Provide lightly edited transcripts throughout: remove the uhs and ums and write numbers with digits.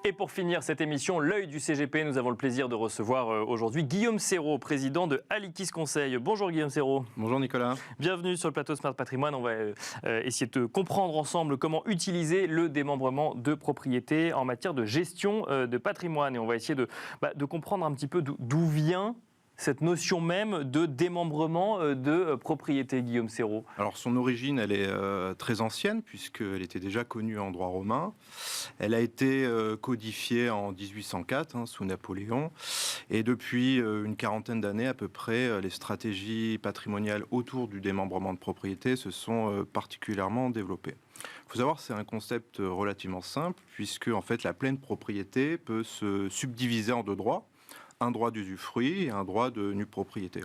Et pour finir cette émission, l'œil du CGP, nous avons le plaisir de recevoir aujourd'hui Guillaume Serrault, président de Alikis Conseil. Bonjour Guillaume Serrault. Bonjour Nicolas. Bienvenue sur le plateau Smart Patrimoine. On va essayer de comprendre ensemble comment utiliser le démembrement de propriété en matière de gestion de patrimoine. Et on va essayer de comprendre un petit peu d'où vient cette notion même de démembrement de propriété, Guillaume Serrault. Alors son origine, elle est très ancienne puisqu'elle était déjà connue en droit romain. Elle a été codifiée en 1804 sous Napoléon. Et depuis une quarantaine d'années à peu près, les stratégies patrimoniales autour du démembrement de propriété se sont particulièrement développées. Il faut savoir que c'est un concept relativement simple puisque en fait, la pleine propriété peut se subdiviser en deux droits. Un droit d'usufruit et un droit de nue propriété.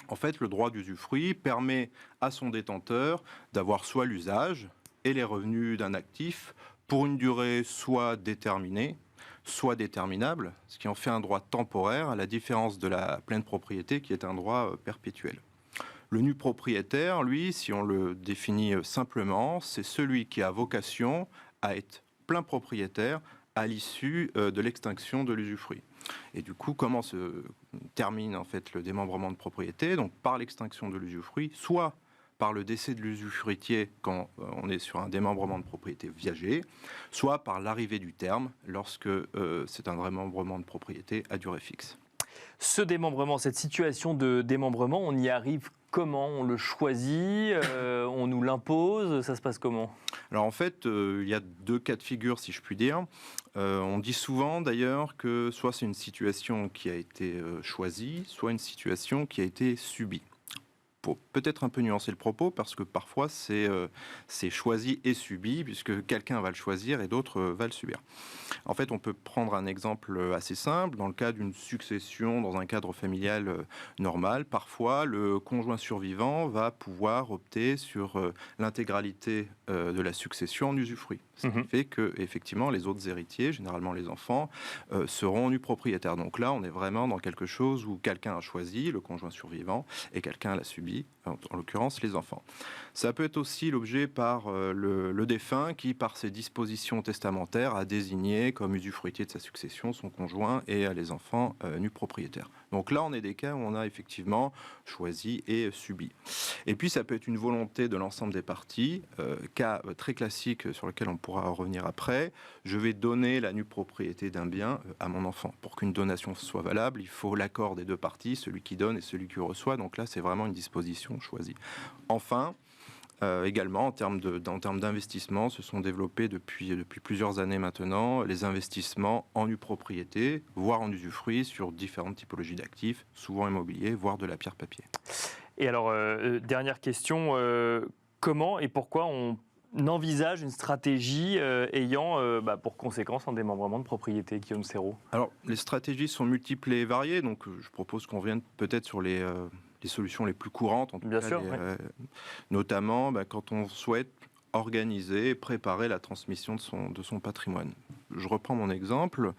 En fait, le droit d'usufruit permet à son détenteur d'avoir soit l'usage et les revenus d'un actif pour une durée soit déterminée, soit déterminable, ce qui en fait un droit temporaire, à la différence de la pleine propriété qui est un droit perpétuel. Le nu propriétaire, lui, si on le définit simplement, c'est celui qui a vocation à être plein propriétaire à l'issue de l'extinction de l'usufruit. Et du coup, comment se termine en fait le démembrement de propriété? Donc par l'extinction de l'usufruit, soit par le décès de l'usufruitier quand on est sur un démembrement de propriété viager, soit par l'arrivée du terme lorsque c'est un démembrement de propriété à durée fixe. Ce démembrement, cette situation de démembrement, on y arrive comment? On le choisit, on nous l'impose, ça se passe comment? Alors en fait, il y a deux cas de figure, si je puis dire. On dit souvent d'ailleurs que soit c'est une situation qui a été choisie, soit une situation qui a été subie. Pour peut-être un peu nuancer le propos, parce que parfois c'est choisi et subi, puisque quelqu'un va le choisir et d'autres va le subir. En fait, on peut prendre un exemple assez simple. Dans le cas d'une succession dans un cadre familial normal, parfois le conjoint survivant va pouvoir opter sur l'intégralité de la succession en usufruit. Ce qui fait que, effectivement, les autres héritiers, généralement les enfants, seront nus propriétaires. Donc là, on est vraiment dans quelque chose où quelqu'un a choisi, le conjoint survivant, et quelqu'un l'a subi, en l'occurrence les enfants. Ça peut être aussi l'objet par le défunt qui, par ses dispositions testamentaires, a désigné comme usufruitier de sa succession son conjoint et les enfants nus propriétaires. Donc là, on est des cas où on a effectivement choisi et subi. Et puis, ça peut être une volonté de l'ensemble des parties, cas très classique sur lequel on pourra revenir après. Je vais donner la nue propriété d'un bien à mon enfant. Pour qu'une donation soit valable, il faut l'accord des deux parties, celui qui donne et celui qui reçoit. Donc là, c'est vraiment une disposition choisie. Enfin, également, en termes d'investissement, se sont développés depuis plusieurs années maintenant les investissements en nue propriété, voire en usufruit sur différentes typologies d'actifs, souvent immobiliers, voire de la pierre papier. Et alors, dernière question, comment et pourquoi on envisage une stratégie ayant pour conséquence un démembrement de propriété, Guillaume Serrault? Alors, les stratégies sont multiples et variées, donc je propose qu'on revienne peut-être sur les solutions les plus courantes, en tout Bien cas, sûr, notamment quand on souhaite organiser et préparer la transmission de son patrimoine. Je reprends mon exemple.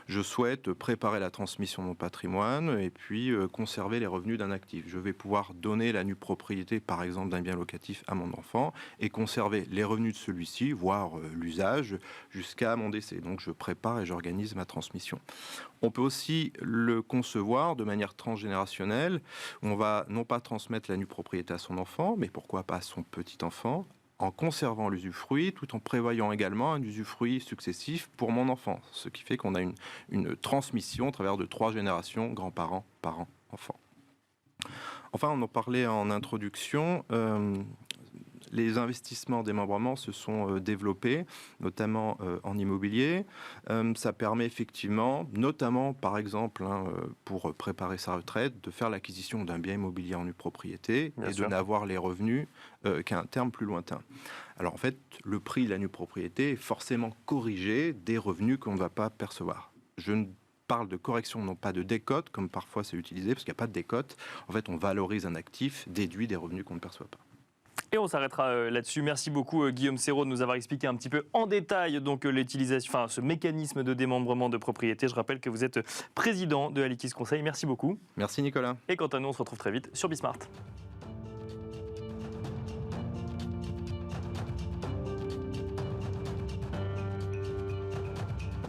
Je souhaite préparer la transmission de mon patrimoine et puis conserver les revenus d'un actif. Je vais pouvoir donner la nue propriété, par exemple, d'un bien locatif à mon enfant et conserver les revenus de celui-ci, voire l'usage, jusqu'à mon décès. Donc, je prépare et j'organise ma transmission. On peut aussi le concevoir de manière transgénérationnelle. On va non pas transmettre la nue propriété à son enfant, mais pourquoi pas à son petit-enfant, en conservant l'usufruit, tout en prévoyant également un usufruit successif pour mon enfant. Ce qui fait qu'on a une transmission à travers de 3 générations, grands-parents, parents, enfants. Enfin, on en parlait en introduction, les investissements en démembrement se sont développés, notamment en immobilier. Ça permet effectivement, notamment par exemple, pour préparer sa retraite, de faire l'acquisition d'un bien immobilier en nue propriété Bien et sûr. de n'avoir les revenus qu'à un terme plus lointain. Alors en fait, le prix de la nue propriété est forcément corrigé des revenus qu'on ne va pas percevoir. Je ne parle de correction, non pas de décote, comme parfois c'est utilisé, parce qu'il n'y a pas de décote. En fait, on valorise un actif déduit des revenus qu'on ne perçoit pas. Et on s'arrêtera là-dessus. Merci beaucoup Guillaume Serrault de nous avoir expliqué un petit peu en détail donc l'utilisation, ce mécanisme de démembrement de propriété. Je rappelle que vous êtes président de Alikis Conseil. Merci beaucoup. Merci Nicolas. Et quant à nous, on se retrouve très vite sur Bismart.